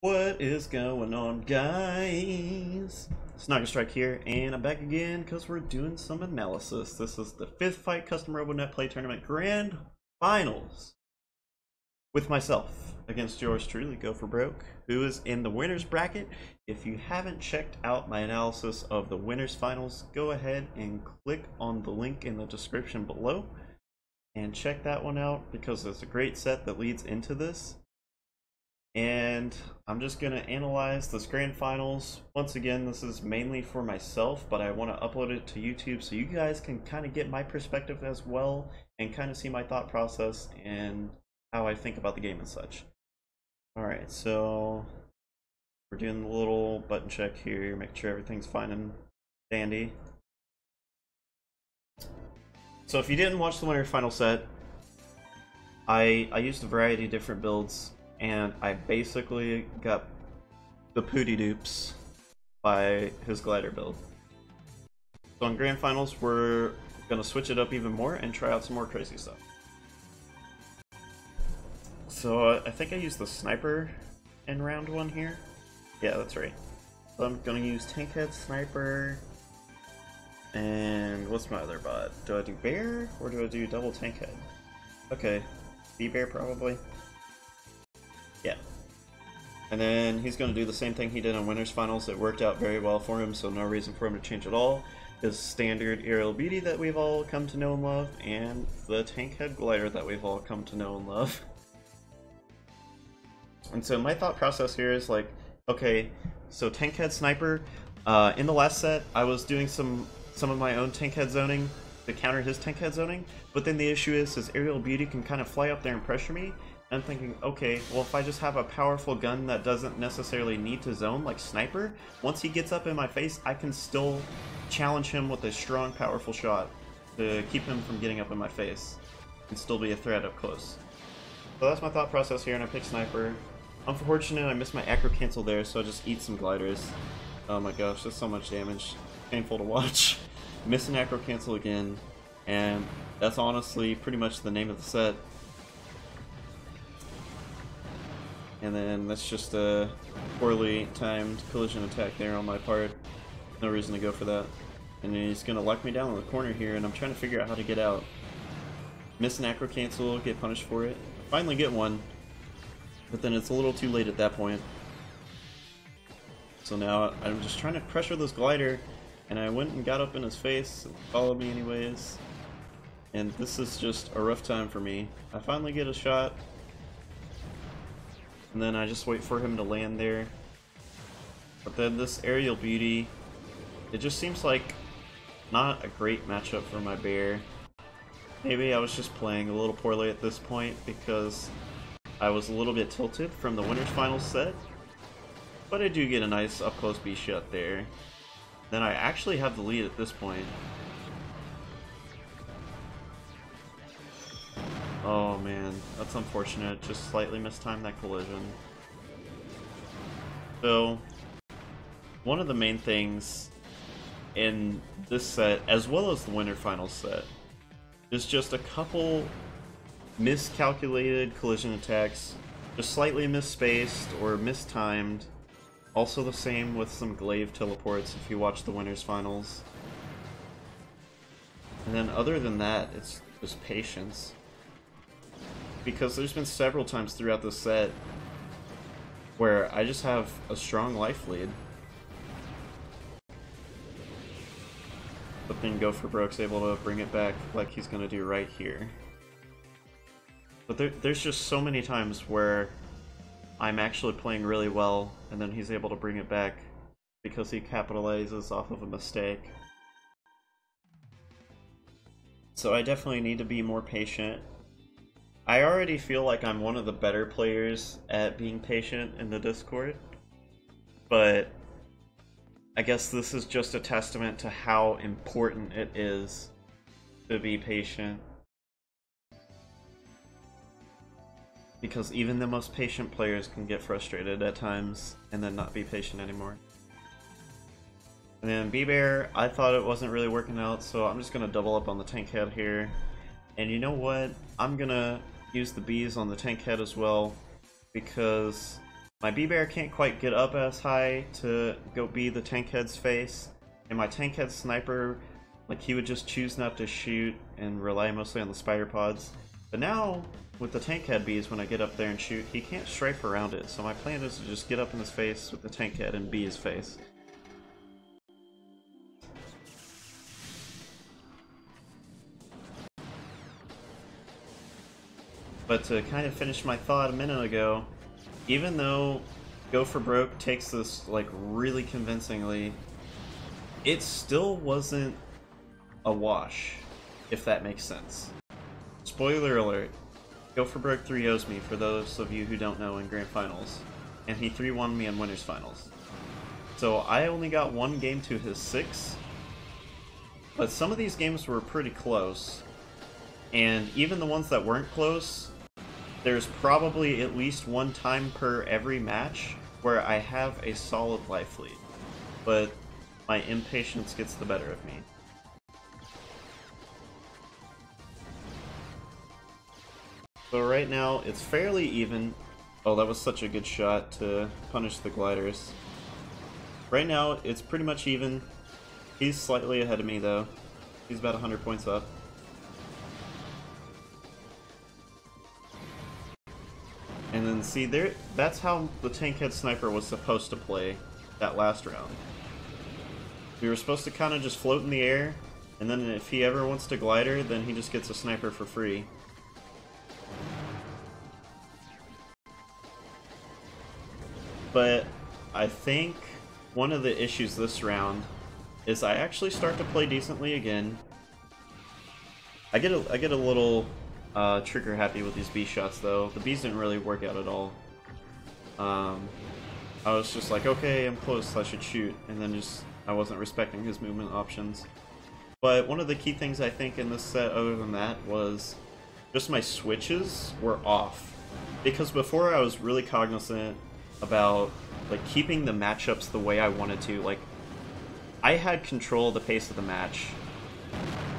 What is going on, guys? It's Nagastrike here, and I'm back again because we're doing some analysis. This is the 5th Fight Custom Robo Net Play Tournament Grand Finals with myself against yours truly, goForBroke, who is in the winner's bracket. If you haven't checked out my analysis of the winner's finals, go ahead and click on the link in the description below and check that one out because there's a great set that leads into this. And I'm just going to analyze this grand finals. Once again, this is mainly for myself, but I want to upload it to YouTube so you guys can kind of get my perspective as well and kind of see my thought process and how I think about the game and such. Alright, so we're doing the little button check here, make sure everything's fine and dandy. So if you didn't watch the winner final set, I used a variety of different builds. And I basically got the pooty dupes by his glider build. So in grand finals, we're gonna switch it up even more and try out some more crazy stuff. So I think I used the sniper in round 1 here. Yeah, that's right. So I'm gonna use tank head, sniper, and what's my other bot? Do I do bear or do I do double tank head? Okay, bear probably. Yeah. And then he's going to do the same thing he did in Winners Finals. It worked out very well for him, so no reason for him to change at all. His standard aerial beauty that we've all come to know and love, and the tank head glider that we've all come to know and love. And so my thought process here is like, okay, so tank head sniper, in the last set I was doing some of my own tank head zoning to counter his tank head zoning, but then the issue is his aerial beauty can kind of fly up there and pressure me. I'm thinking, okay, well if I just have a powerful gun that doesn't necessarily need to zone, like Sniper, once he gets up in my face, I can still challenge him with a strong, powerful shot to keep him from getting up in my face and still be a threat up close. So that's my thought process here, and I picked Sniper. Unfortunately, I missed my acro cancel there, so I just eat some gliders. Oh my gosh, that's so much damage. Painful to watch. Miss an acro cancel again, and that's honestly pretty much the name of the set. And then that's just a poorly timed collision attack there on my part. No reason to go for that. And then he's gonna lock me down in the corner here, and I'm trying to figure out how to get out. Miss an acro cancel, get punished for it. Finally get one, but then it's a little too late at that point. So now I'm just trying to pressure this glider, and I went and got up in his face, and followed me anyways. And this is just a rough time for me. I finally get a shot. And then I just wait for him to land there. But then this aerial beauty, it just seems like not a great matchup for my bear. Maybe I was just playing a little poorly at this point because I was a little bit tilted from the winner's final set. But I do get a nice up close B shot there. Then I actually have the lead at this point. Oh man, that's unfortunate. Just slightly mistimed that collision. So, one of the main things in this set, as well as the winner final set, is just a couple miscalculated collision attacks, just slightly misspaced or mistimed. Also the same with some glaive teleports if you watch the winner's finals. And then other than that, it's just patience. Because there's been several times throughout this set where I just have a strong life lead. But then goForBroke's able to bring it back like he's going to do right here. But there's just so many times where I'm actually playing really well and then he's able to bring it back because he capitalizes off of a mistake. So I definitely need to be more patient. I already feel like I'm one of the better players at being patient in the Discord, but I guess this is just a testament to how important it is to be patient. Because even the most patient players can get frustrated at times and then not be patient anymore. And then B-Bear, I thought it wasn't really working out, so I'm just going to double up on the tank head here. And you know what? I'm going to use the bees on the tank head as well, because my B-Bear can't quite get up as high to go be the tank head's face, and my tank head sniper, like, he would just choose not to shoot and rely mostly on the spider pods. But now, with the tank head bees, when I get up there and shoot, he can't strafe around it, so my plan is to just get up in his face with the tank head and bee his face. But to kind of finish my thought a minute ago, even though goForBroke takes this like really convincingly, it still wasn't a wash, if that makes sense. Spoiler alert, goForBroke 3-0's me for those of you who don't know in Grand Finals, and he 3-1 me in Winners Finals. So I only got one game to his 6, but some of these games were pretty close, and even the ones that weren't close, there's probably at least one time per every match where I have a solid life lead, but my impatience gets the better of me. So right now, it's fairly even. Oh, that was such a good shot to punish the gliders. Right now, it's pretty much even. He's slightly ahead of me, though. He's about 100 points up. And then see, that's how the tank head sniper was supposed to play that last round. We were supposed to kind of just float in the air, and then if he ever wants to glider, then he just gets a sniper for free. But I think one of the issues this round is I actually start to play decently again. I get a little trigger happy with these B shots though. The Bs didn't really work out at all. I was just like, okay, I'm close, I should shoot, and then just I wasn't respecting his movement options. But one of the key things I think in this set other than that was just my switches were off. Because before I was really cognizant about like keeping the matchups the way I wanted to. Like, I had control of the pace of the match.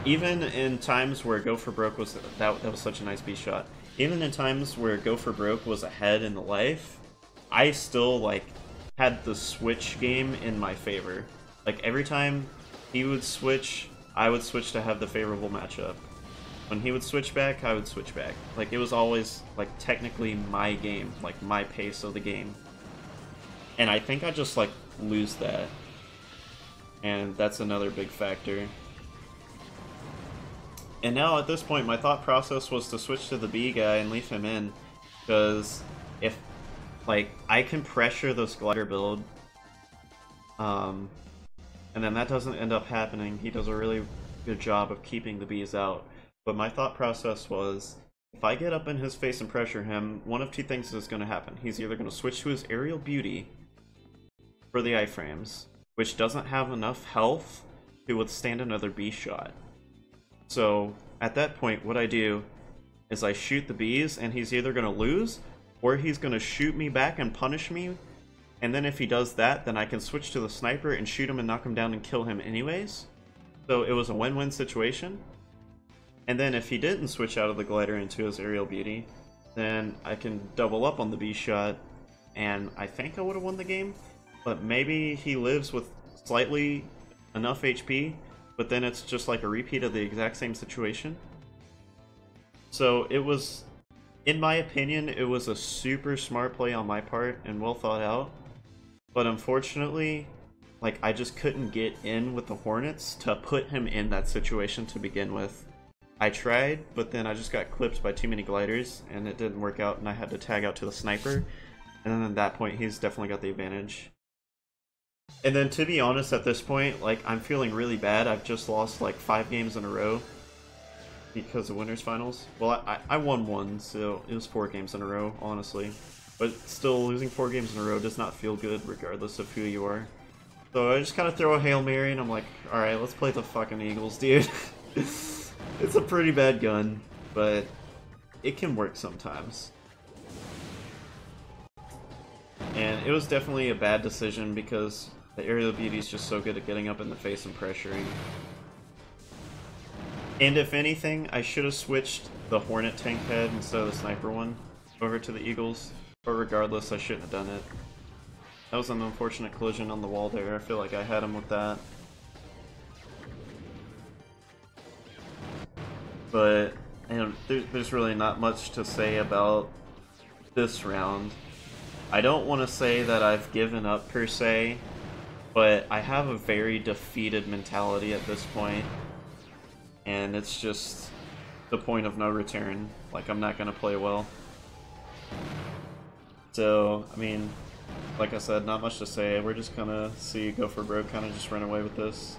Even in times where goForBroke was that was such a nice B shot. Even in times where goForBroke was ahead in the life, I still like had the switch game in my favor. Like every time he would switch, I would switch to have the favorable matchup. When he would switch back, I would switch back. Like it was always like technically my game, like my pace of the game. And I think I just like lose that. And that's another big factor. And now at this point, my thought process was to switch to the B guy and leave him in. Because if, like, I can pressure this glider build, and then that doesn't end up happening, he does a really good job of keeping the Bs out. But my thought process was, if I get up in his face and pressure him, one of two things is going to happen. He's either going to switch to his aerial beauty for the iframes, which doesn't have enough health to withstand another B shot. So at that point, what I do is I shoot the Bs, and he's either going to lose, or he's going to shoot me back and punish me. And then if he does that, then I can switch to the sniper and shoot him and knock him down and kill him anyways. So it was a win-win situation. And then if he didn't switch out of the glider into his aerial beauty, then I can double up on the B shot, and I think I would have won the game. But maybe he lives with slightly enough HP, but then it's just like a repeat of the exact same situation. So it was, in my opinion, it was a super smart play on my part and well thought out. But unfortunately, like, I just couldn't get in with the Hornets to put him in that situation to begin with. I tried, but then I just got clipped by too many gliders, and it didn't work out, and I had to tag out to the sniper. And then at that point, he's definitely got the advantage. And then, to be honest, at this point, like, I'm feeling really bad. I've just lost, like, 5 games in a row because of Winners Finals. Well, I won one, so it was 4 games in a row, honestly. But still, losing 4 games in a row does not feel good, regardless of who you are. So I just kind of throw a Hail Mary, and I'm like, alright, let's play the fucking Eagles, dude. It's a pretty bad gun, but it can work sometimes. And it was definitely a bad decision because the aerial beauty is just so good at getting up in the face and pressuring. And if anything, I should have switched the Hornet tank head instead of the sniper one over to the Eagles. But regardless, I shouldn't have done it. That was an unfortunate collision on the wall there. I feel like I had him with that. But there's really not much to say about this round. I don't want to say that I've given up per se, but I have a very defeated mentality at this point. And it's just the point of no return. Like, I'm not going to play well. So, I mean, like I said, not much to say. We're just gonna see goForBroke kind of just run away with this.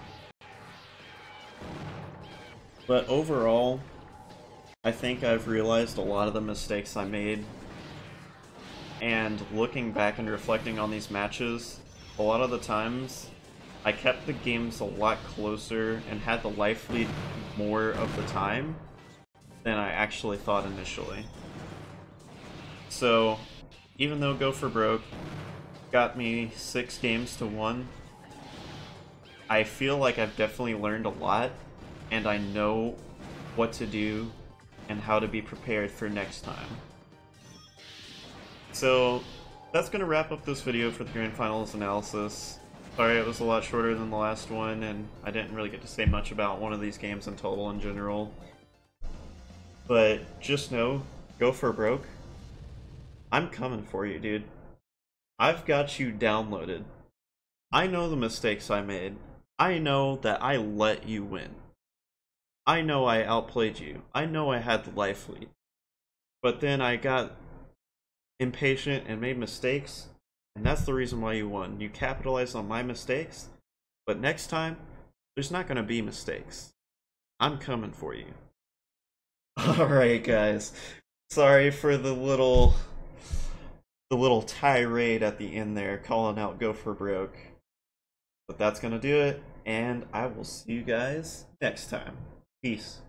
But overall, I think I've realized a lot of the mistakes I made. And looking back and reflecting on these matches, a lot of the times, I kept the games a lot closer and had the life lead more of the time than I actually thought initially. So, even though goForBroke got me 6 games to 1, I feel like I've definitely learned a lot, and I know what to do and how to be prepared for next time. So, that's going to wrap up this video for the Grand Finals analysis. Sorry it was a lot shorter than the last one, and I didn't really get to say much about one of these games in total in general. But just know, goForBroke, I'm coming for you, dude. I've got you downloaded. I know the mistakes I made. I know that I let you win. I know I outplayed you. I know I had the life lead. But then I got impatient and made mistakes, and that's the reason why you won. You capitalized on my mistakes, but next time, there's not going to be mistakes. I'm coming for you. Alright, guys. Sorry for the little tirade at the end there, calling out goForBroke. But that's gonna do it, and I will see you guys next time. Peace.